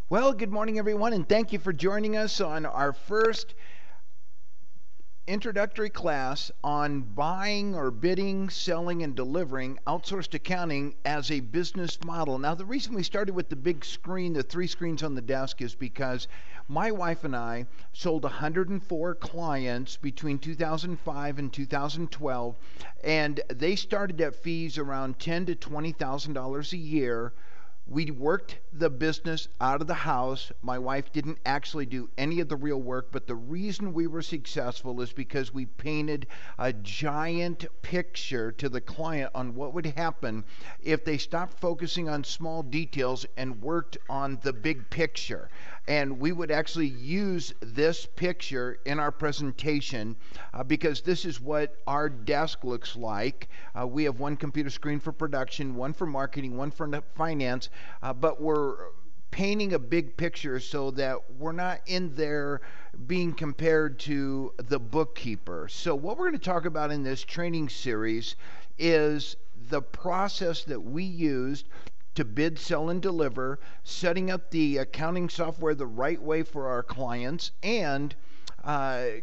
Well, good morning, everyone, and thank you for joining us on our first introductory class on buying or bidding, selling, and delivering outsourced accounting as a business model. Now, the reason we started with the big screen, the three screens on the desk, is because my wife and I sold 104 clients between 2005 and 2012, and they started at fees around $10,000 to $20,000 a year. We worked the business out of the house. My wife didn't actually do any of the real work, but the reason we were successful is because we painted a giant picture to the client on what would happen if they stopped focusing on small details and worked on the big picture. And we would actually use this picture in our presentation because this is what our desk looks like. We have one computer screen for production, one for marketing, one for finance, but we're painting a big picture so that we're not in there being compared to the bookkeeper. So what we're going to talk about in this training series is the process that we used to bid, sell, and deliver, setting up the accounting software the right way for our clients, and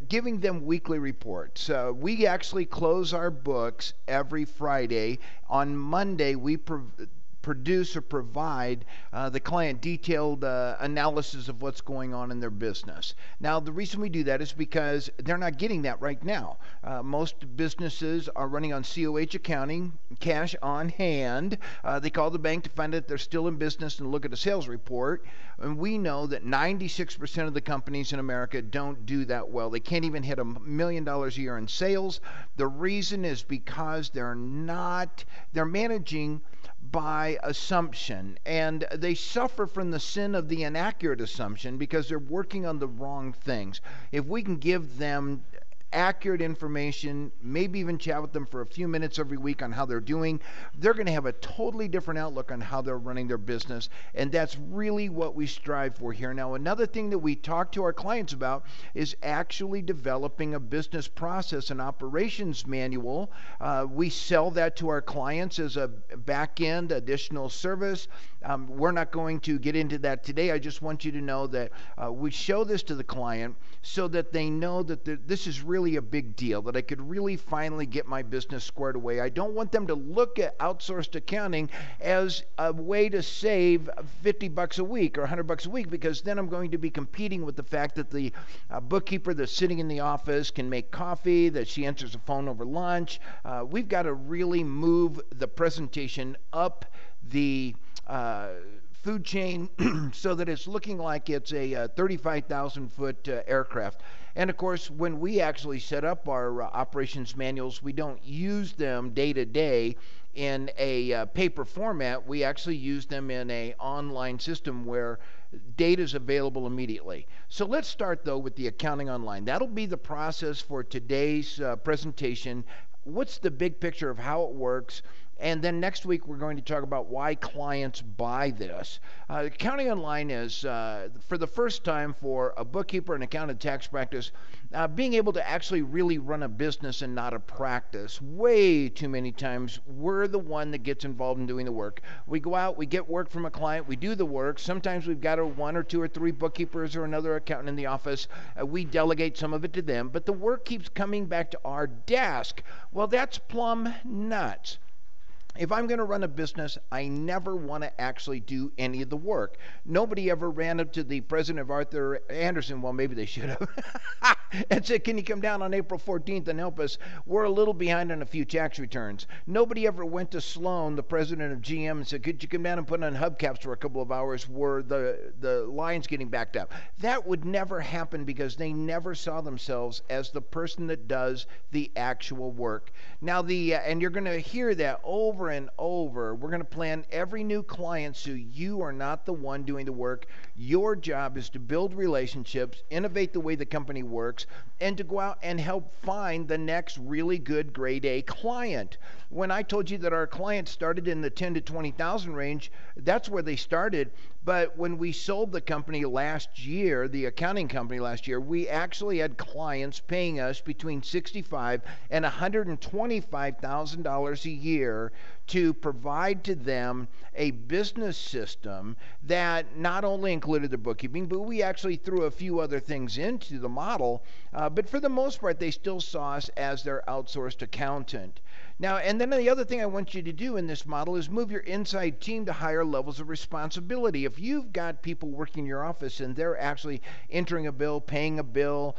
giving them weekly reports. We actually close our books every Friday. On Monday, we produce or provide the client detailed analysis of what's going on in their business. Now, the reason we do that is because they're not getting that right now. Most businesses are running on COH accounting, cash on hand. They call the bank to find out they're still in business and look at a sales report. And we know that 96% of the companies in America don't do that well. They can't even hit $1 million a year in sales. The reason is because they're managing by assumption, and they suffer from the sin of the inaccurate assumption because they're working on the wrong things. If we can give them accurate information, maybe even chat with them for a few minutes every week on how they're doing, they're going to have a totally different outlook on how they're running their business, and that's really what we strive for here. Now, another thing that we talk to our clients about is actually developing a business process and operations manual. We sell that to our clients as a back-end additional service. We're not going to get into that today. I just want you to know that we show this to the client so that they know that this is really a big deal, that I could really finally get my business squared away. I don't want them to look at outsourced accounting as a way to save $50 a week or $100 a week, because then I'm going to be competing with the fact that the bookkeeper that's sitting in the office can make coffee, that she answers the phone over lunch. We've got to really move the presentation up the food chain so that it's looking like it's a 35,000 foot aircraft. And of course, when we actually set up our operations manuals, we don't use them day to day in a paper format. We actually use them in an online system where data is available immediately. So let's start though with the accounting online. That'll be the process for today's presentation. What's the big picture of how it works? And then next week, we're going to talk about why clients buy this. Accounting Online is, for the first time for a bookkeeper and accountant tax practice, being able to actually really run a business and not a practice. Way too many times, we're the one that gets involved in doing the work. We go out, we get work from a client, we do the work. Sometimes we've got one or two or three bookkeepers or another accountant in the office. We delegate some of it to them, but the work keeps coming back to our desk. Well, that's plumb nuts. If I'm going to run a business, I never want to actually do any of the work. Nobody ever ran up to the president of Arthur Anderson, well, maybe they should have, and said, can you come down on April 14th and help us? We're a little behind on a few tax returns. Nobody ever went to Sloan, the president of GM, and said, could you come down and put on hubcaps for a couple of hours where the line's getting backed up? That would never happen because they never saw themselves as the person that does the actual work. Now, and you're going to hear that over and over. We're going to plan every new client so you are not the one doing the work. Your job is to build relationships, innovate the way the company works, and to go out and help find the next really good grade A client. when I told you that our clients started in the 10 to 20,000 range, that's where they started. But when we sold the company last year, the accounting company last year, we actually had clients paying us between $65,000 and $125,000 a year to provide to them a business system that not only included the bookkeeping, but we actually threw a few other things into the model. But for the most part, they still saw us as their outsourced accountant. Now, and then the other thing I want you to do in this model is move your inside team to higher levels of responsibility. If you've got people working in your office and they're actually entering a bill, paying a bill,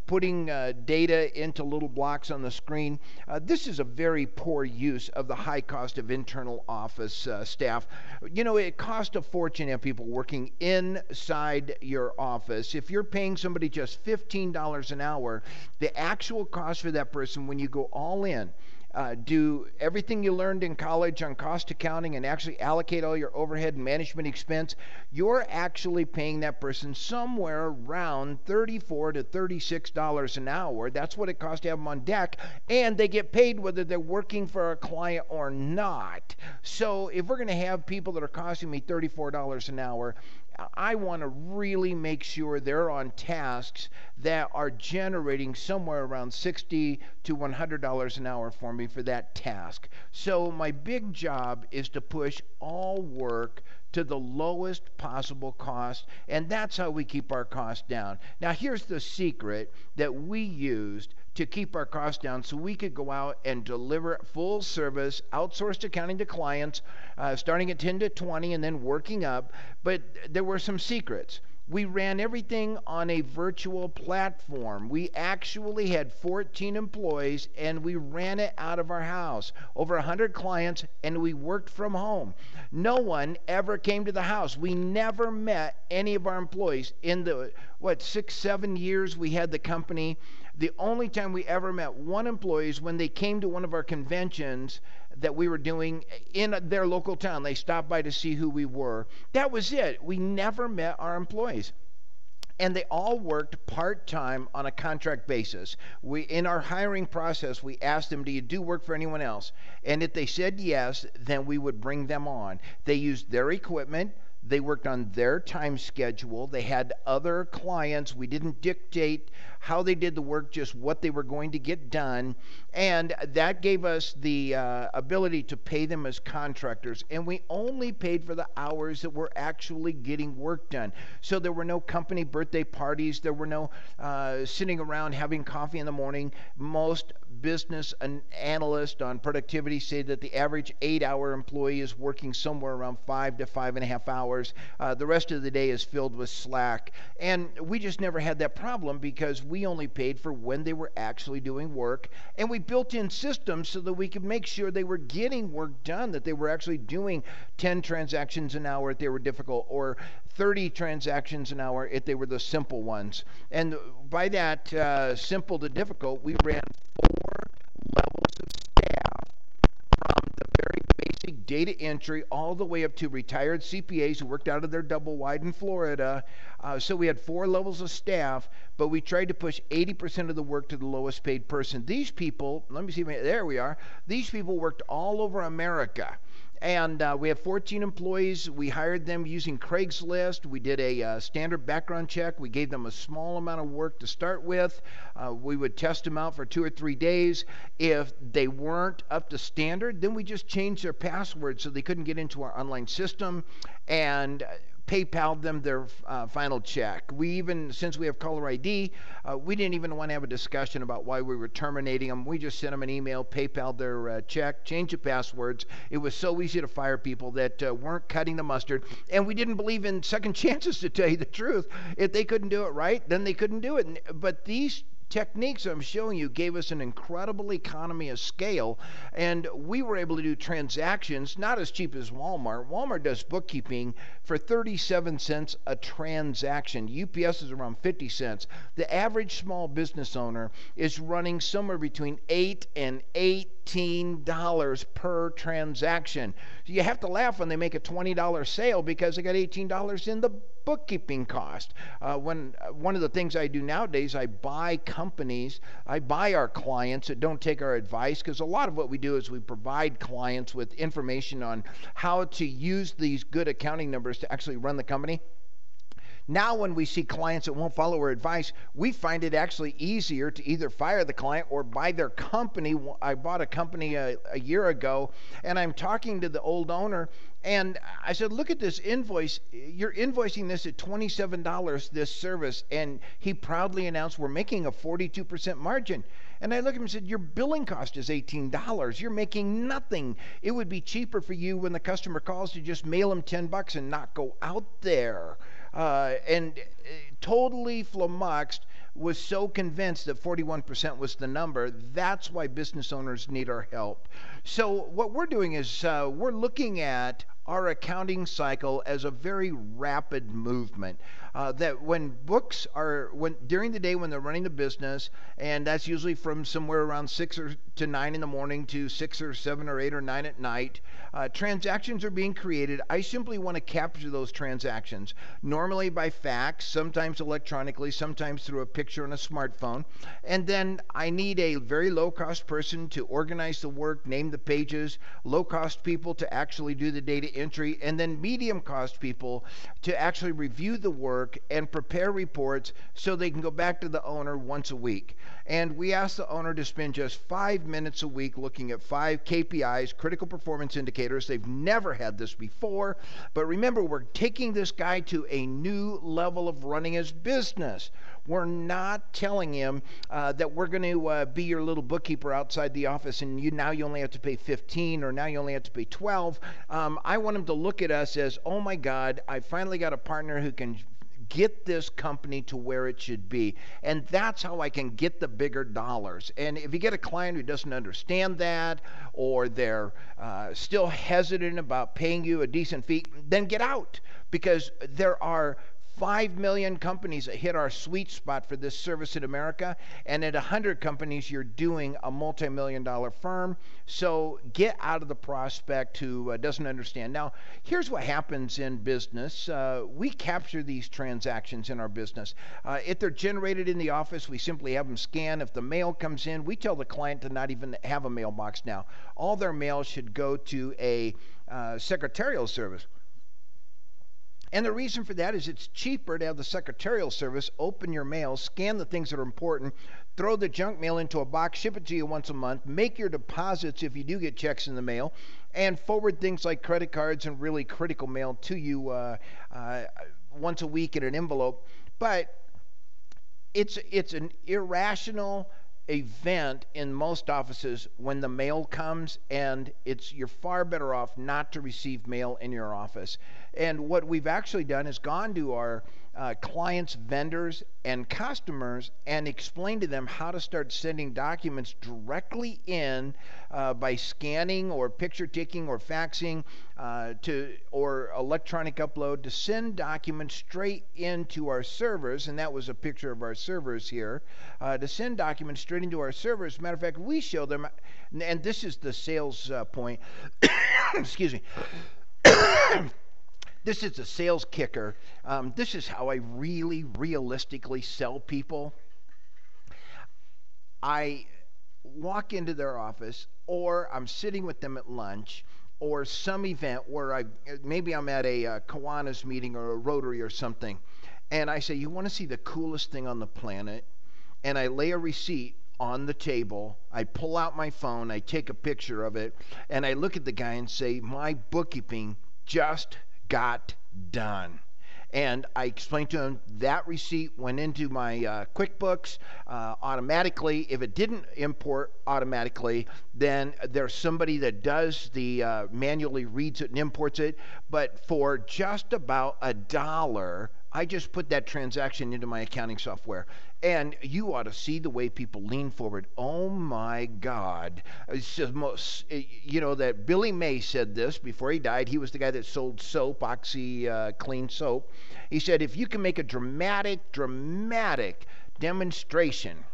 putting data into little blocks on the screen, this is a very poor use of the high cost of internal office staff. You know, it costs a fortune to have people working inside your office. If you're paying somebody just $15 an hour, the actual cost for that person when you go all in, do everything you learned in college on cost accounting and actually allocate all your overhead and management expense, you're actually paying that person somewhere around $34 to $36 an hour. That's what it costs to have them on deck, and they get paid whether they're working for a client or not. So if we're going to have people that are costing me $34 an hour, I want to really make sure they're on tasks that are generating somewhere around $60 to $100 an hour for me for that task. So my big job is to push all work to the lowest possible cost, and that's how we keep our costs down. Now here's the secret that we used to keep our costs down so we could go out and deliver full service outsourced accounting to clients, starting at 10 to 20 and then working up. But there were some secrets. We ran everything on a virtual platform. We actually had 14 employees and we ran it out of our house. Over 100 clients, and we worked from home. No one ever came to the house. We never met any of our employees. In the, 6, 7 years we had the company, the only time we ever met one employee is when they came to one of our conventions that we were doing in their local town. They stopped by to see who we were. That was it. We never met our employees. And they all worked part-time on a contract basis. In our hiring process, we asked them, do you do work for anyone else? And if they said yes, then we would bring them on. They used their equipment. They worked on their time schedule. They had other clients. We didn't dictate how they did the work, just what they were going to get done. And that gave us the ability to pay them as contractors. And we only paid for the hours that were actually getting work done. So there were no company birthday parties. There were no sitting around having coffee in the morning. Most business analysts on productivity say that the average 8-hour employee is working somewhere around 5 to 5.5 hours. The rest of the day is filled with slack. And we just never had that problem because we only paid for when they were actually doing work. And we built in systems so that we could make sure they were getting work done, that they were actually doing 10 transactions an hour if they were difficult, or 30 transactions an hour if they were the simple ones. And by that simple to difficult, we ran 4 levels of staff, from the very basic data entry all the way up to retired CPAs who worked out of their double wide in Florida. So we had 4 levels of staff, but we tried to push 80% of the work to the lowest paid person. These people, let me see, there we are. These people worked all over America. And we have 14 employees. We hired them using Craigslist. We did a standard background check. We gave them a small amount of work to start with. We would test them out for 2 or 3 days. If they weren't up to standard, then we just changed their password so they couldn't get into our online system, and PayPal'd them their final check. We even, since we have caller ID, we didn't even want to have a discussion about why we were terminating them. We just sent them an email, PayPal'd their check, changed the passwords. It was so easy to fire people that weren't cutting the mustard. And we didn't believe in second chances, to tell you the truth. If they couldn't do it right, then they couldn't do it. But these techniques I'm showing you gave us an incredible economy of scale, and we were able to do transactions not as cheap as Walmart. Walmart does bookkeeping for 37 cents a transaction. UPS is around 50 cents. The average small business owner is running somewhere between $8 and $18 per transaction. So you have to laugh when they make a $20 sale because they got $18 in the bookkeeping cost. When one of the things I do nowadays, I buy companies. I buy our clients that don't take our advice, because a lot of what we do is we provide clients with information on how to use these good accounting numbers to actually run the company. Now, when we see clients that won't follow our advice, we find it actually easier to either fire the client or buy their company. I bought a company a year ago, and I'm talking to the old owner, and I said, look at this invoice. You're invoicing this at $27, this service. And he proudly announced, we're making a 42% margin. And I looked at him and said, your billing cost is $18. You're making nothing. It would be cheaper for you when the customer calls to just mail them $10 and not go out there. And totally flummoxed, was so convinced that 41% was the number. That's why business owners need our help. So what we're doing is we're looking at our accounting cycle as a very rapid movement. That when books are, during the day when they're running the business, and that's usually from somewhere around 6 to 9 in the morning to 6 or 7 or 8 or 9 at night, transactions are being created. I simply want to capture those transactions, normally by fax, sometimes electronically, sometimes through a picture on a smartphone. And then I need a very low-cost person to organize the work, name the pages, low-cost people to actually do the data entry, and then medium-cost people to actually review the work and prepare reports so they can go back to the owner once a week. And we ask the owner to spend just 5 minutes a week looking at 5 KPIs, critical performance indicators. They've never had this before, but remember, we're taking this guy to a new level of running his business. We're not telling him that we're going to be your little bookkeeper outside the office, and now you only have to pay 15, or now you only have to pay 12. I want him to look at us as, oh my God, I finally got a partner who can get this company to where it should be. And that's how I can get the bigger dollars. And if you get a client who doesn't understand that, or they're still hesitant about paying you a decent fee, then get out, because there are 5 million companies that hit our sweet spot for this service in America, and at 100 companies you're doing a multi-million-dollar firm. So get out of the prospect who doesn't understand. Now, here's what happens in business. We capture these transactions in our business. If they're generated in the office, we simply have them scan. If the mail comes in, we tell the client to not even have a mailbox now. All their mail should go to a secretarial service. And the reason for that is it's cheaper to have the secretarial service open your mail, scan the things that are important, throw the junk mail into a box, ship it to you once a month, make your deposits if you do get checks in the mail, and forward things like credit cards and really critical mail to you once a week in an envelope. But it's an irrational event in most offices when the mail comes, and you're far better off not to receive mail in your office. And what we've actually done is gone to our clients, vendors, and customers and explained to them how to start sending documents directly in by scanning or picture taking or faxing or electronic upload, to send documents straight into our servers. And that was a picture of our servers here, to send documents straight into our servers. Matter of fact, we show them, and this is the sales point. Excuse me. This is the sales kicker. This is how I really realistically sell people. I walk into their office, or I'm sitting with them at lunch, or some event where maybe I'm at a Kiwanis meeting or a Rotary or something, and I say, you want to see the coolest thing on the planet? And I lay a receipt on the table. I pull out my phone, I take a picture of it, and I look at the guy and say, my bookkeeping just got done. And I explained to him that receipt went into my QuickBooks automatically. If it didn't import automatically, then there's somebody that does the manually reads it and imports it. But for just about $1, I just put that transaction into my accounting software. And you ought to see the way people lean forward. Oh my God. It's just that Billy May said this before he died. He was the guy that sold soap, OxyClean soap. He said, if you can make a dramatic demonstration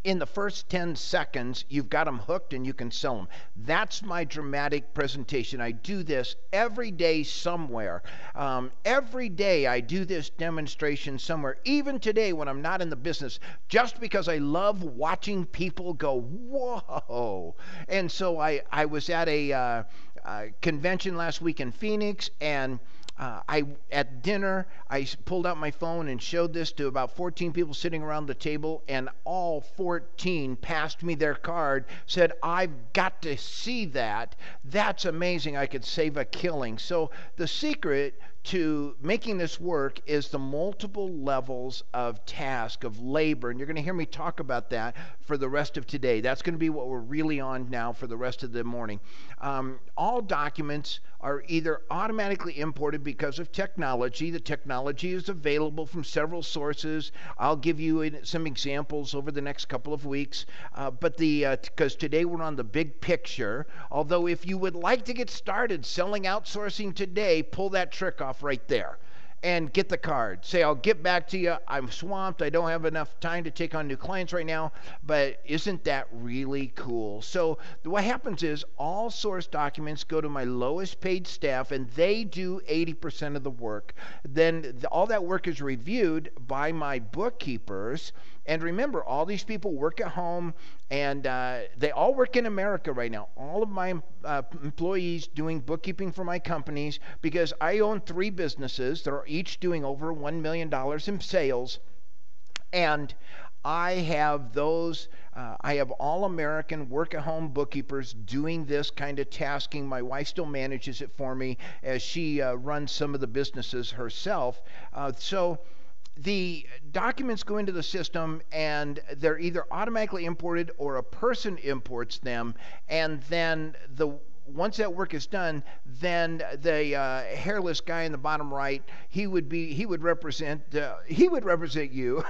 in the first 10 seconds, you've got them hooked and you can sell them. That's my dramatic presentation. I do this every day somewhere. Every day I do this demonstration somewhere, even today when I'm not in the business, just because I love watching people go, whoa. And so I was at a convention last week in Phoenix, and at dinner, I pulled out my phone and showed this to about 14 people sitting around the table, and all 14 passed me their card, said, I've got to see that. That's amazing. I could save a killing. So the secret to making this work is the multiple levels of task, of labor, and you're going to hear me talk about that for the rest of today. That's going to be what we're really on now for the rest of the morning. All documents are either automatically imported because of technology. The technology is available from several sources. I'll give you some examples over the next couple of weeks, but because today we're on the big picture, although if you would like to get started selling outsourcing today, pull that trick off right there and get the card. Say, I'll get back to you. I'm swamped. I don't have enough time to take on new clients right now, but isn't that really cool? So what happens is all source documents go to my lowest paid staff, and they do 80% of the work. Then all that work is reviewed by my bookkeepers. And remember, all these people work at home, and they all work in America right now. All of my employees doing bookkeeping for my companies, because I own 3 businesses that are each doing over $1 million in sales. And I have I have all American work at home bookkeepers doing this kind of tasking. My wife still manages it for me as she runs some of the businesses herself. So the documents go into the system, and they're either automatically imported or a person imports them, and then once that work is done, then the hairless guy in the bottom right, he would represent you.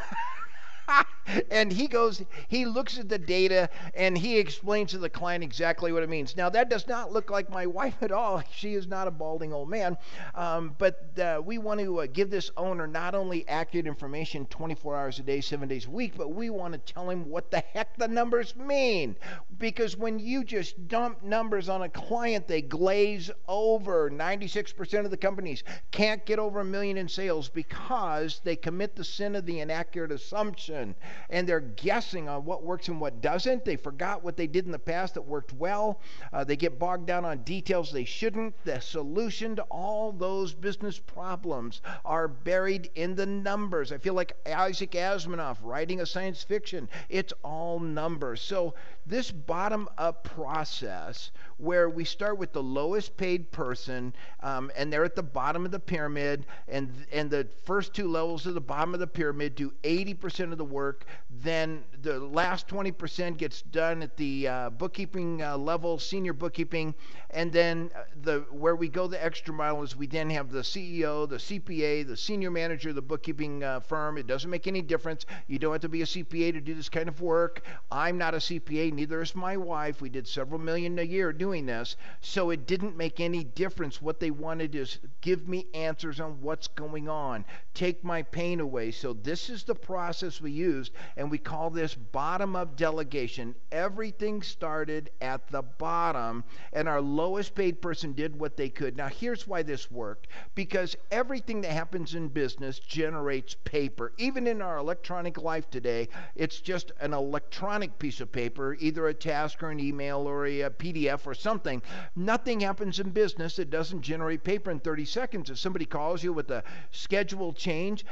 And he looks at the data and he explains to the client exactly what it means. Now, that does not look like my wife at all. She is not a balding old man. But we want to give this owner not only accurate information 24 hours a day, 7 days a week, but we want to tell him what the heck the numbers mean. Because when you just dump numbers on a client, they glaze over. 96% of the companies can't get over $1 million in sales because they commit the sin of the inaccurate assumption. And they're guessing on what works and what doesn't. They forgot what they did in the past that worked well. They get bogged down on details they shouldn't. The solution to all those business problems are buried in the numbers. I feel like Isaac Asimov writing a science fiction. It's all numbers. So this bottom-up process where we start with the lowest paid person, and they're at the bottom of the pyramid, and the first 2 levels of the bottom of the pyramid do 80% of the work. Then the last 20% gets done at the bookkeeping level, senior bookkeeping, and then where we go the extra mile is we then have the CEO, the CPA, the senior manager of the bookkeeping firm. It doesn't make any difference. You don't have to be a CPA to do this kind of work. I'm not a CPA, neither is my wife. We did several million a year doing this, so it didn't make any difference. What they wanted is give me answers on what's going on. Take my pain away. So this is the process we used, and we call this bottom-up delegation. Everything started at the bottom, and our lowest paid person did what they could. Now, here's why this worked. Because everything that happens in business generates paper. Even in our electronic life today, it's just an electronic piece of paper, either a task or an email or a PDF or something. Nothing happens in business that doesn't generate paper in 30 seconds. If somebody calls you with a schedule change,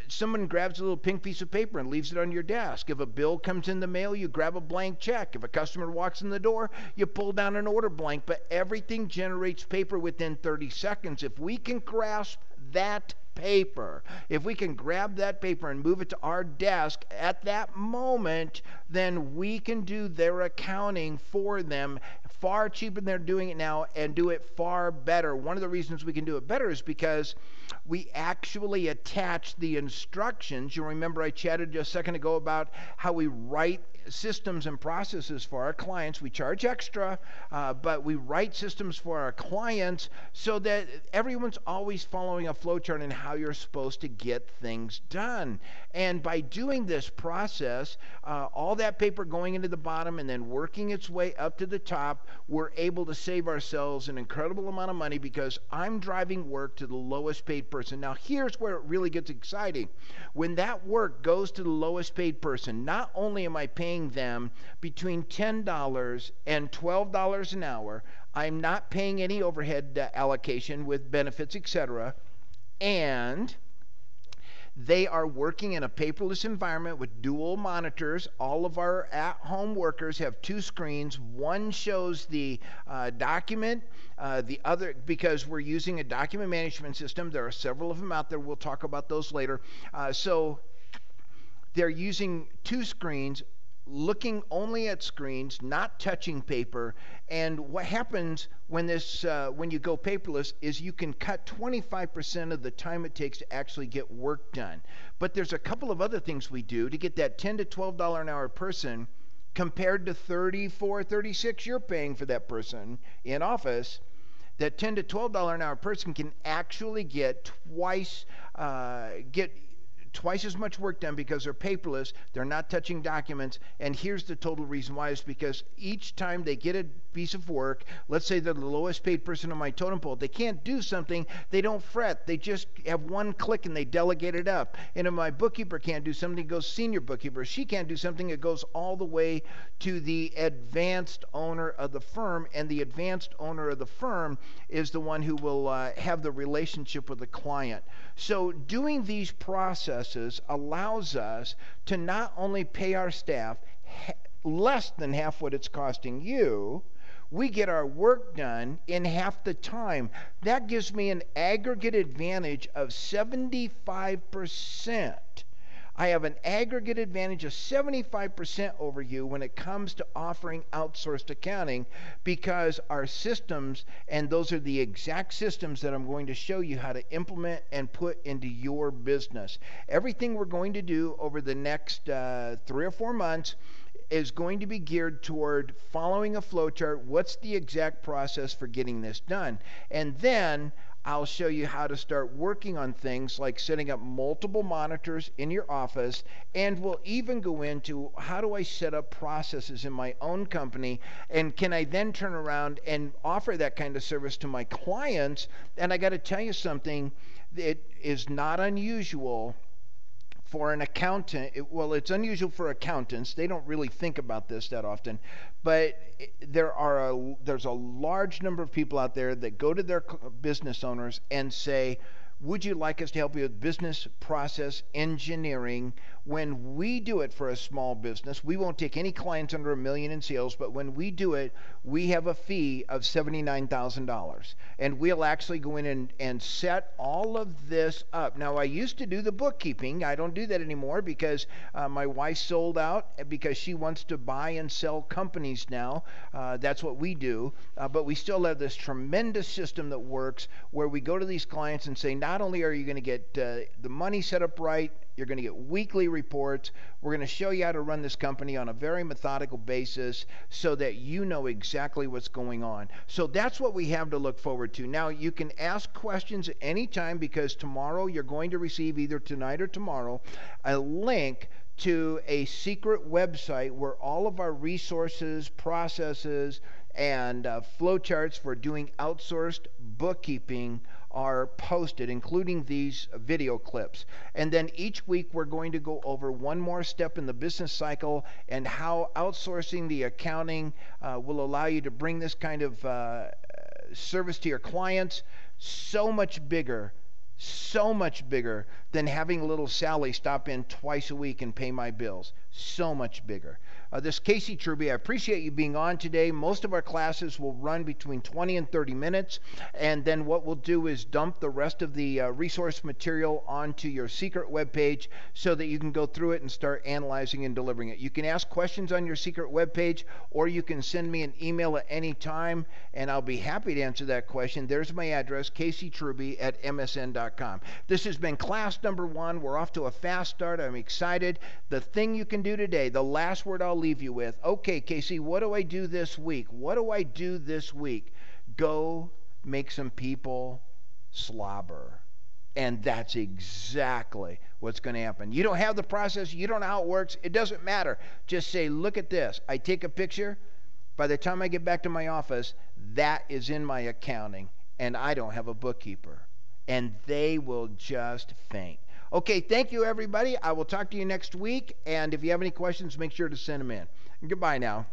someone grabs a little pink piece of paper and leaves it on your desk. If a bill comes in the mail, you grab a blank check. If a customer walks in the door, you pull down an order blank. But everything generates paper within 30 seconds. If we can grasp that paper, if we can grab that paper and move it to our desk at that moment, then we can do their accounting for them far cheaper than they're doing it now, and do it far better. One of the reasons we can do it better is because we actually attach the instructions. You remember I chatted just a second ago about how we write systems and processes for our clients. We charge extra, but we write systems for our clients so that everyone's always following a flowchart and how you're supposed to get things done. And by doing this process, all that paper going into the bottom and then working its way up to the top, we're able to save ourselves an incredible amount of money because I'm driving work to the lowest paid person. Now, here's where it really gets exciting. When that work goes to the lowest paid person, not only am I paying them between $10 and $12 an hour, I'm not paying any overhead allocation with benefits, etc., and they are working in a paperless environment with dual monitors. All of our at-home workers have two screens. One shows the document, the other, because we're using a document management system. There are several of them out there. We'll talk about those later. So they're using two screens, looking only at screens, not touching paper. And what happens when when you go paperless is you can cut 25% of the time it takes to actually get work done. But there's a couple of other things we do to get that $10 to $12 an hour person compared to $34, $36 you're paying for that person in office. That $10 to $12 an hour person can actually get twice as much work done because they're paperless, they're not touching documents, and here's the total reason why is because each time they get a piece of work, let's say they're the lowest paid person on my totem pole, they can't do something, they don't fret, they just have one click and they delegate it up. And if my bookkeeper can't do something, it goes senior bookkeeper. She can't do something, it goes all the way to the advanced owner of the firm, and the advanced owner of the firm is the one who will have the relationship with the client. So doing these processes allows us to not only pay our staff less than half what it's costing you, we get our work done in half the time. That gives me an aggregate advantage of 75%. I have an aggregate advantage of 75% over you when it comes to offering outsourced accounting because our systems, and those are the exact systems that I'm going to show you how to implement and put into your business. Everything we're going to do over the next 3 or 4 months is going to be geared toward following a flow chart. What's the exact process for getting this done? And then I'll show you how to start working on things like setting up multiple monitors in your office, and we'll even go into how do I set up processes in my own company, and can I then turn around and offer that kind of service to my clients. And I got to tell you something, it is not unusual for an accountant. It's unusual for accountants. They don't really think about this that often, but there's a large number of people out there that go to their business owners and say, would you like us to help you with business process engineering? When we do it for a small business, we won't take any clients under $1 million in sales, but when we do it, we have a fee of $79,000. And we'll actually go in and set all of this up. Now, I used to do the bookkeeping. I don't do that anymore because my wife sold out because she wants to buy and sell companies now. That's what we do. But we still have this tremendous system that works where we go to these clients and say, not only are you going to get the money set up right, you're going to get weekly reports. We're going to show you how to run this company on a very methodical basis so that you know exactly what's going on. So that's what we have to look forward to. Now, you can ask questions at any time because tomorrow you're going to receive, either tonight or tomorrow, a link to a secret website where all of our resources, processes, and flowcharts for doing outsourced bookkeeping are posted, including these video clips. And then each week we're going to go over one more step in the business cycle and how outsourcing the accounting will allow you to bring this kind of service to your clients. So much bigger than having little Sally stop in twice a week and pay my bills. So much bigger. This is Casey Truby. I appreciate you being on today. Most of our classes will run between 20 and 30 minutes, and then what we'll do is dump the rest of the resource material onto your secret webpage so that you can go through it and start analyzing and delivering it. You can ask questions on your secret webpage, or you can send me an email at any time, and I'll be happy to answer that question. There's my address, caseytruby@msn.com. This has been class number 1. We're off to a fast start. I'm excited. The thing you can do today, the last word I'll leave you with. Okay, Casey, what do I do this week? What do I do this week? Go make some people slobber. And that's exactly what's going to happen. You don't have the process, you don't know how it works, it doesn't matter. Just say, look at this. I take a picture. By the time I get back to my office, that is in my accounting, and I don't have a bookkeeper. And they will just faint. Okay, thank you, everybody. I will talk to you next week. And if you have any questions, make sure to send them in. Goodbye now.